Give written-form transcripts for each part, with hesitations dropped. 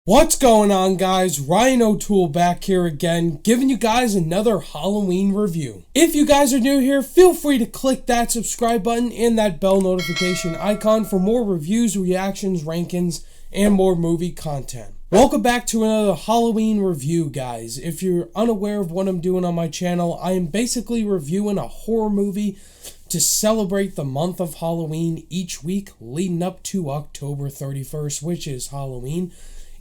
What's going on, guys? Ryan O'Toole back here again, giving you guys another Halloween review. If you guys are new here, feel free to click that subscribe button and that bell notification icon for more reviews, reactions, rankings, and more movie content. Welcome back to another Halloween review, guys. If you're unaware of what I'm doing on my channel, I am basically reviewing a horror movie to celebrate the month of Halloween each week leading up to October 31st, which is Halloween.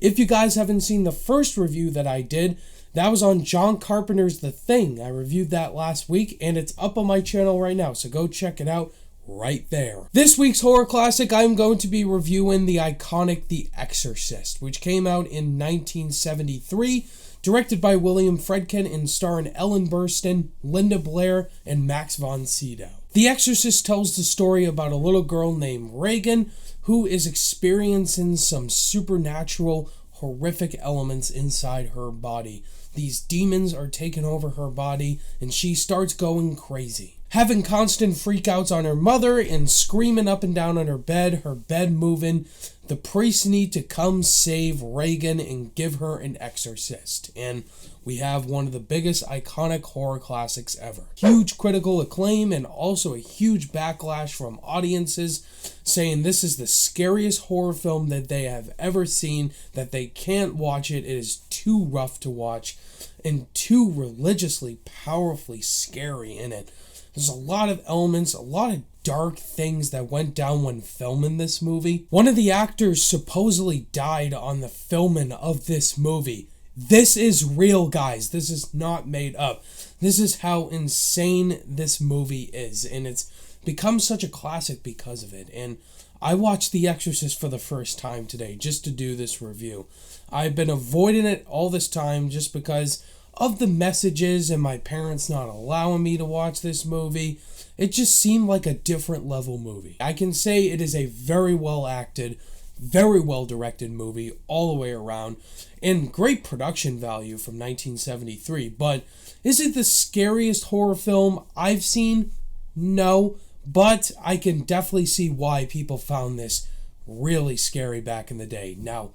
If you guys haven't seen the first review that I did, that was on John Carpenter's The Thing. I reviewed that last week, and it's up on my channel right now, so go check it out right there. This week's horror classic, I'm going to be reviewing the iconic The Exorcist, which came out in 1973, directed by William Friedkin and starring Ellen Burstyn, Linda Blair, and Max von Sydow. The Exorcist tells the story about a little girl named Reagan who is experiencing some supernatural, horrific elements inside her body. These demons are taking over her body, and she starts going crazy. Having constant freakouts on her mother and screaming up and down on her bed moving, the priests need to come save Reagan and give her an exorcist. And we have one of the biggest iconic horror classics ever. Huge critical acclaim and also a huge backlash from audiences saying this is the scariest horror film that they have ever seen, that they can't watch it. It is too rough to watch and too religiously, powerfully scary in it. There's a lot of elements, a lot of dark things that went down when filming this movie. One of the actors supposedly died on the filming of this movie. This is real, guys. This is not made up. This is how insane this movie is, and it's become such a classic because of it. And I watched The Exorcist for the first time today just to do this review. I've been avoiding it all this time just because of the messages and my parents not allowing me to watch this movie. It just seemed like a different level movie. I can say it is a very well acted, very well directed movie all the way around, and great production value from 1973. But is it the scariest horror film I've seen? No, but I can definitely see why people found this really scary back in the day. Now,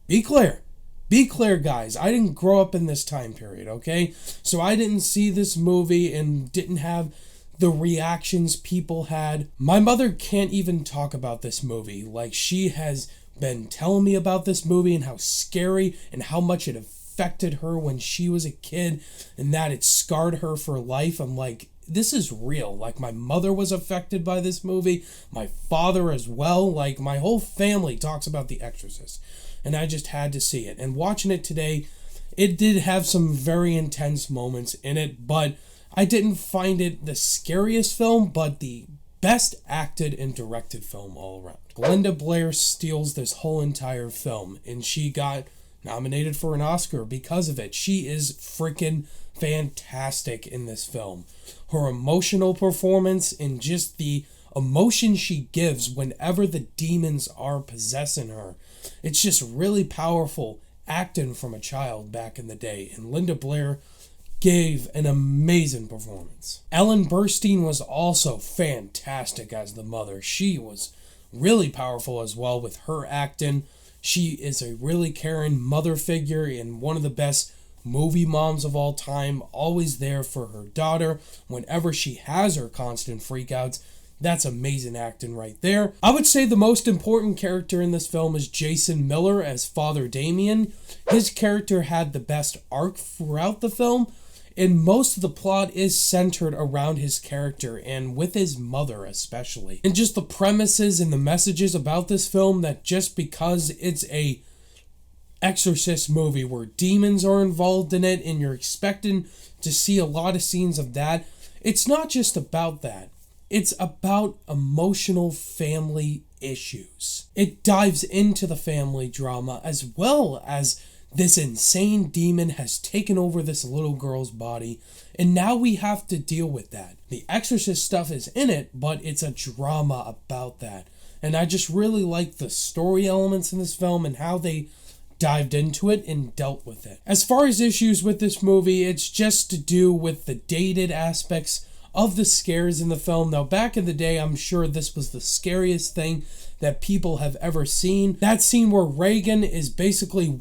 be clear, guys, I didn't grow up in this time period, okay? So I didn't see this movie and didn't have the reactions people had. My mother can't even talk about this movie. Like, she has been telling me about this movie and how scary and how much it affected her when she was a kid and that it scarred her for life. I'm like, this is real. Like, my mother was affected by this movie, my father as well. Like, my whole family talks about The Exorcist, and I just had to see it. And watching it today, it did have some very intense moments in it, but I didn't find it the scariest film, but the best acted and directed film all around. Linda Blair steals this whole entire film, and she got nominated for an Oscar because of it. She is freaking fantastic in this film. Her emotional performance and just the emotion she gives whenever the demons are possessing her. It's just really powerful acting from a child back in the day, and Linda Blair gave an amazing performance. Ellen Burstyn was also fantastic as the mother. She was really powerful as well with her acting. She is a really caring mother figure and one of the best movie moms of all time, always there for her daughter whenever she has her constant freakouts. That's amazing acting right there. I would say the most important character in this film is Jason Miller as Father Damien. His character had the best arc throughout the film, and most of the plot is centered around his character and with his mother especially. And just the premises and the messages about this film, that just because it's a Exorcist movie where demons are involved in it and you're expecting to see a lot of scenes of that, it's not just about that. It's about emotional family issues. It dives into the family drama as well as this insane demon has taken over this little girl's body, and now we have to deal with that. The Exorcist stuff is in it, but it's a drama about that. And I just really like the story elements in this film and how they dived into it and dealt with it. As far as issues with this movie, it's just to do with the dated aspects of the scares in the film. Now, back in the day, I'm sure this was the scariest thing that people have ever seen. That scene where Reagan is basically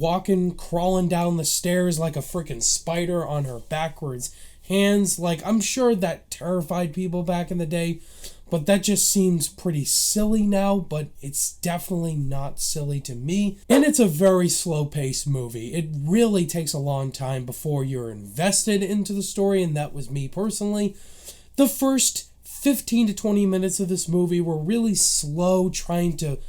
crawling down the stairs like a freaking spider on her backwards hands. Like, I'm sure that terrified people back in the day, but that just seems pretty silly now, but it's definitely not silly to me. And it's a very slow-paced movie. It really takes a long time before you're invested into the story, and that was me personally. The first 15 to 20 minutes of this movie were really slow, trying to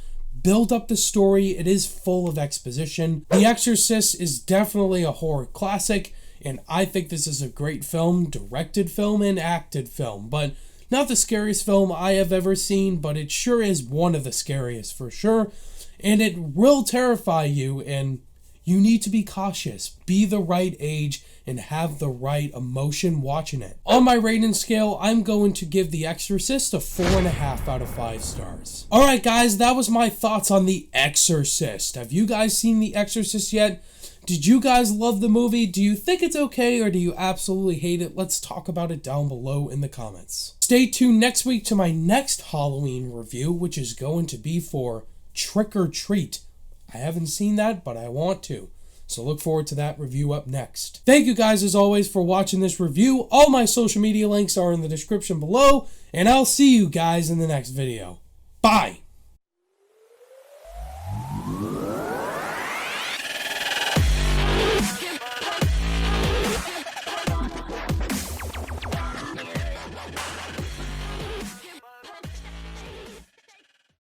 build up the story. It is full of exposition. The Exorcist is definitely a horror classic, and I think this is a great film, directed film, and acted film. But not the scariest film I have ever seen, but it sure is one of the scariest for sure. And it will terrify you, and you need to be cautious. Be the right age and have the right emotion watching it. On my rating scale, I'm going to give The Exorcist a 4.5 out of 5 stars. Alright guys, that was my thoughts on The Exorcist. Have you guys seen The Exorcist yet? Did you guys love the movie? Do you think it's okay or do you absolutely hate it? Let's talk about it down below in the comments. Stay tuned next week to my next Halloween review, which is going to be for Trick or Treat. I haven't seen that, but I want to. So look forward to that review up next. Thank you guys as always for watching this review. All my social media links are in the description below, and I'll see you guys in the next video. Bye!